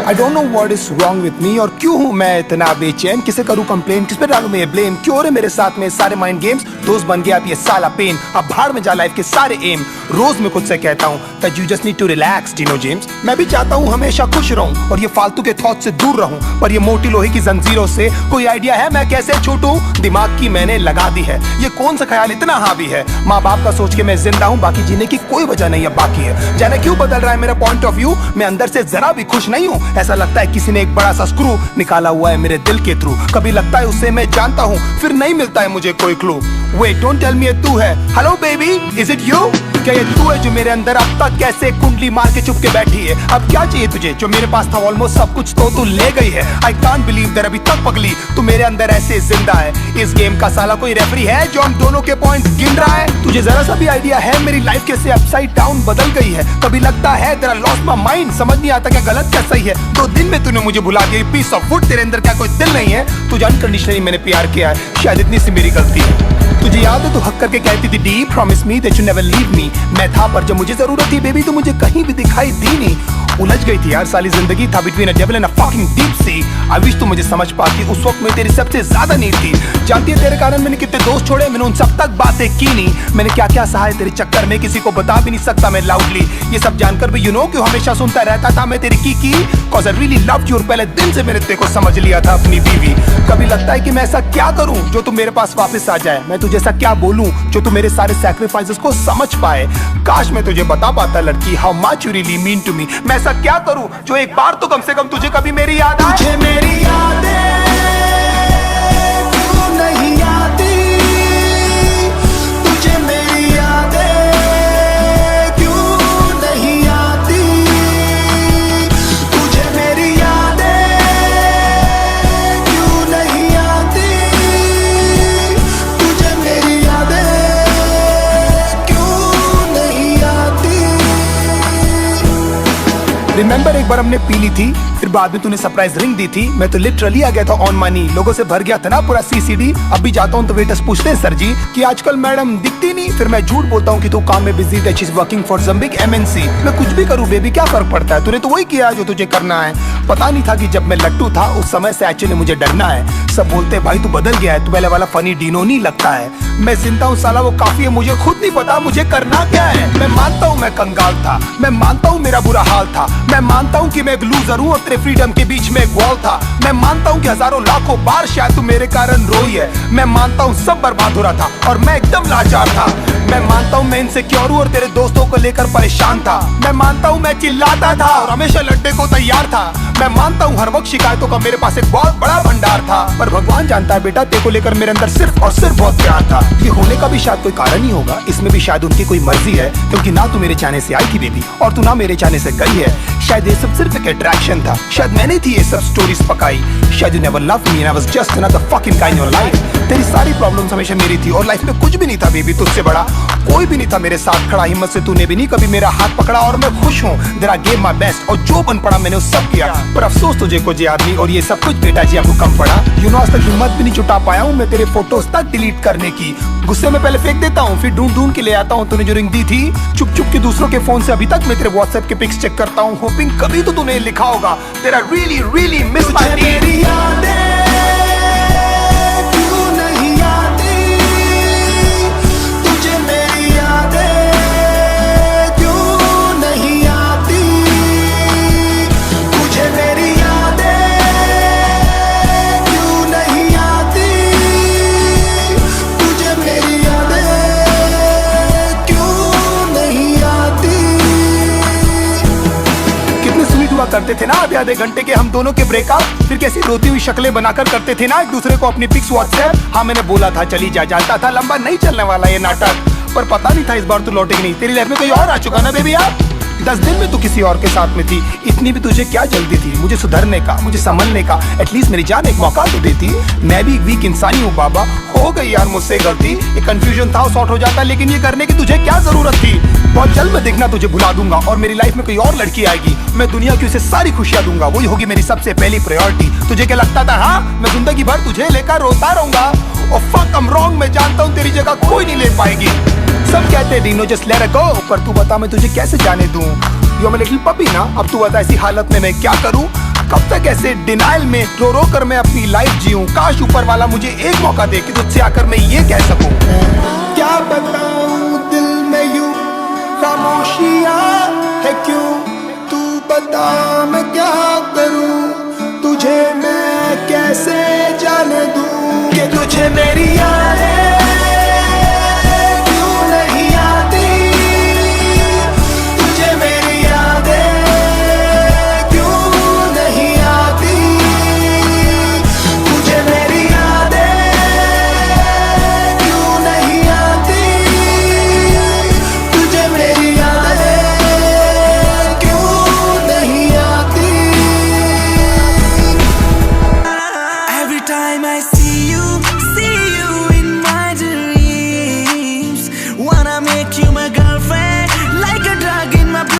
I don't know what is wrong with me और क्यों हूँ मैं इतना बेचैन, किसे करूँ कंप्लेन, किस पे डालूं मैं ब्लेम, क्यों रे मेरे साथ में सारे माइंड गेम्स, दोस्त बन गया अब ये साला पेन, अब भाड़ में जा लाइफ के सारे एम। रोज मैं खुद से कहता हूँ that you just need to relax, Dino James। मैं भी चाहता हूँ हमेशा खुश रहूं और ये फालतू के थॉट से दूर रहूं, पर ये मोटी लोहे की जंजीरों से कोई आइडिया है मैं कैसे छूटूं? दिमाग की मैंने लगा दी है, ये कौन सा ख्याल इतना हावी है? माँ बाप का सोच के मैं जिंदा हूँ, बाकी जीने की कोई वजह नहीं है बाकी है। जाने क्यों बदल रहा है मेरा पॉइंट ऑफ व्यू, मैं अंदर से जरा भी खुश नहीं हूँ। ऐसा लगता है किसी ने एक बड़ा सा स्क्रू निकाला हुआ है मेरे दिल के थ्रू। कभी लगता है उससे मैं जानता हूँ, फिर नहीं मिलता है मुझे कोई clue. Wait don't tell me ये तू है, hello baby is it you? क्या ये तू है जो मेरे अंदर अब तक कैसे कुंडली मार के चुप के बैठी है? अब क्या चाहिए तुझे? जो मेरे पास था ऑलमोस्ट सब कुछ तो तू ले गई है। आई कांट बिलीव दैट अभी तक पगली तू मेरे अंदर ऐसे जिंदा है। इस गेम का साला कोई रेफरी है जो हम दोनों के पॉइंट गिन रहा है? तुझे जरा सा भी आइडिया है मेरी लाइफ कैसे अपसाइड डाउन बदल गई है? कभी लगता है तेरा लॉस्ट माय माइंड, समझ नहीं आता क्या गलत क्या सही है। 2 दिन में तूने मुझे भुला दिया, पीस ऑफ वुड, तेरे अंदर क्या कोई दिल नहीं है? तुझे अनकंडीशनली मैंने प्यार किया है, शायद इतनी सी मेरी गलती है। तुझे याद है तू हक करके कहती थी D promise me that you never leave me. मैं था पर जब मुझे जरूरत थी बेबी तो मुझे कहीं भी दिखाई दी नहीं। उलझ गई थी यार साली जिंदगी, था between a devil and a fucking deep sea. I wish तू मुझे समझ पाती, उस वक्त में तेरी सबसे ज्यादा नीड थी। जानती है तेरे कारण मैंने कितने दोस्त छोड़े, मैंने उन सब तक बातें की नहीं। मैंने क्या क्या सहा है तेरे चक्कर में, किसी को बता भी नहीं सकता मैं लाउडली। ये सब जानकर भी यू नो क्यों हमेशा सुनता रहता था मैं तेरी की cause I really loved you. और पहले दिन से मैंने तेरे को समझ लिया था अपनी बीवी। कभी लगता है कि मैं ऐसा क्या करूं जो तू मेरे पास वापस आ जाए, मैं तुझे ऐसा क्या बोलूं जो तू मेरे सारे सैक्रिफाइसेस को समझ पाए। काश मैं तुझे बता पाता लड़की how much you really mean to me. मैं ऐसा क्या करूं जो एक बार तो कम से कम तुझे कभी मेरी याद आए। तुझे मेरी यादें क्यों नहीं आती, तुझे मेरी यादें क्यों नहीं आती, तुझे मेरी यादें क्यों नहीं आती, तुझे मेरी यादें क्यों नहीं आती। रिमेंबर एक बार हमने पी ली थी, फिर बाद में तूने सरप्राइज रिंग दी थी। मैं तो लिटरली आ गया था ऑन मनी, लोगों से भर गया था ना पूरा सीसीडी। अब भी जाता हूँ तो वेटर्स पूछते हैं सर जी कि आजकल मैडम दिखती नहीं, फिर मैं झूठ बोलता हूँ कि तू काम में busy that she is working for some big MNC. मैं कुछ भी करूँ बेबी क्या फर्क पड़ता है, तूने तो वही किया जो तुझे करना है। पता नहीं था कि जब मैं लट्टू था उस समय से एक्चुअली मुझे डरना है। सब बोलते भाई तू बदल गया है, तू पहले वाला फनी डीनो नहीं लगता है। मैं जिंदा हूँ साला वो काफी है, मुझे खुद नहीं पता मुझे करना क्या है। मैं मानता हूँ मैं कंगाल था, मैं मानता हूँ मेरा बुरा हाल था, मैं मानता हूँ कि मैं एक लूजर हूँ और तेरे फ्रीडम के बीच में एक वॉल था। मैं मानता हूँ कि हजारों लाखों बार शायद तू मेरे कारण रोई है। मैं मानता हूँ सब बर्बाद हो रहा था और मैं एकदम लाचार था। मैं मानता हूँ मैं इनसिक्योर हूँ और तेरे दोस्तों को लेकर परेशान था। मैं मानता हूँ मैं चिल्लाता था और हमेशा लड़ने को तैयार था। मैं मानता हूँ हर वक्त शिकायतों का मेरे पास एक बहुत बड़ा भंडार था, पर भगवान जानता है बेटा तेरे को लेकर मेरे अंदर सिर्फ और सिर्फ बहुत प्यार था। ये होने का भी शायद कोई कारण ही होगा, इसमें भी शायद उनकी कोई मर्जी है, क्योंकि ना तू मेरे चाहने से आई थी बेबी और तू ना मेरे चाहने से गई है। शायद ये सब सिर्फ एक अट्रैक्शन था, शायद मैंने थी ये सब स्टोरीज पकाई। शायद you never loved me and I was just another fucking guy in your life. तेरी सारी प्रॉब्लम्स हमेशा मेरी थी और लाइफ में कुछ भी नहीं था बेबी तुझसे बड़ा। कोई भी नहीं था मेरे साथ खड़ा, हिम्मत से तूने भी नहीं कभी मेरा हाथ पकड़ा और मैं खुश हूँ that I gave my best और जो बन पड़ा मैंने वो सब किया। पर अफसोस तुझे कुछ याद नहीं और ये सब कुछ बेटा जी आपको कम पड़ा। यू नो आज तक हिम्मत भी नहीं जुटा पाया हूँ मैं तेरे फोटोज तक डिलीट करने की। गुस्से में पहले फेंक देता हूँ फिर ढूंढ ढूंढ के ले आता हूँ। तूने जो रिंग दी थी चुप चुप के दूसरों के फोन से अभी तक मैं तेरे व्हाट्सएप के पिक्स चेक करता हूँ, होपिंग कभी तो तूने लिखा होगा तेरा रियली रियली मिस माय मेरी यादें क्यों नहीं आती, तुझे मेरी यादें क्यों नहीं आती, तुझे मेरी यादें क्यों नहीं आती, तुझे मेरी यादें क्यों नहीं आती। कितने स्वीट हुआ करते थे ना आधे घंटे के हम दोनों के ब्रेकअप, फिर कैसी रोती हुई शक्लें बनाकर करते थे ना एक दूसरे को अपनी पिक्स व्हाट्सएप। हाँ मैंने बोला था चली जा, जानता था लंबा नहीं चलने वाला ये नाटक, पर पता नहीं था इस बार तू लौटेगी नहीं। तेरी लाइफ में कोई और आ चुका ना बेबी यार। 10 दिन में तू किसी और के साथ में थी, इतनी भी तुझे क्या जल्दी थी मुझे सुधरने का, मुझे संभलने का। एटलीस्ट मेरी जान एक मौका तो देती। मैं भी एक वीक इंसान ही हूँ बाबा, हो गई यार मुझसे गलती। ये कंफ्यूजन था सॉर्ट हो जाता, लेकिन ये करने की तुझे क्या जरूरत थी। बहुत जल्द मैं देखना तुझे भुला दूंगा और मेरी लाइफ में कोई और लड़की आएगी, मैं दुनिया की उसे सारी खुशियां दूंगा, वही होगी मेरी सबसे पहली प्रायोरिटी। तुझे क्या लगता था हाँ मैं जिंदगी भर तुझे लेकर रोता रहूंगा? और फक I'm wrong, मैं जानता हूँ तेरी जगह कोई नहीं ले पाएगी। सब कहते Dino just let it go, पर तू बता मैं तुझे कैसे जाने दूं। You are my little puppy ना, अब तू बता ऐसी हालत में मैं क्या करूं। कब तक ऐसे डिनाइल में रो रो कर मैं अपनी लाइफ जीऊं। काश ऊपर वाला मुझे एक मौका दे कि तुझसे आकर मैं ये कह सकूं। क्या बताऊं दिल में यूं खामोशियां है क्यों, तू बता मैं क्या करूं, तुझे मैं कैसे जाने दूं कि तुझे मेरी याद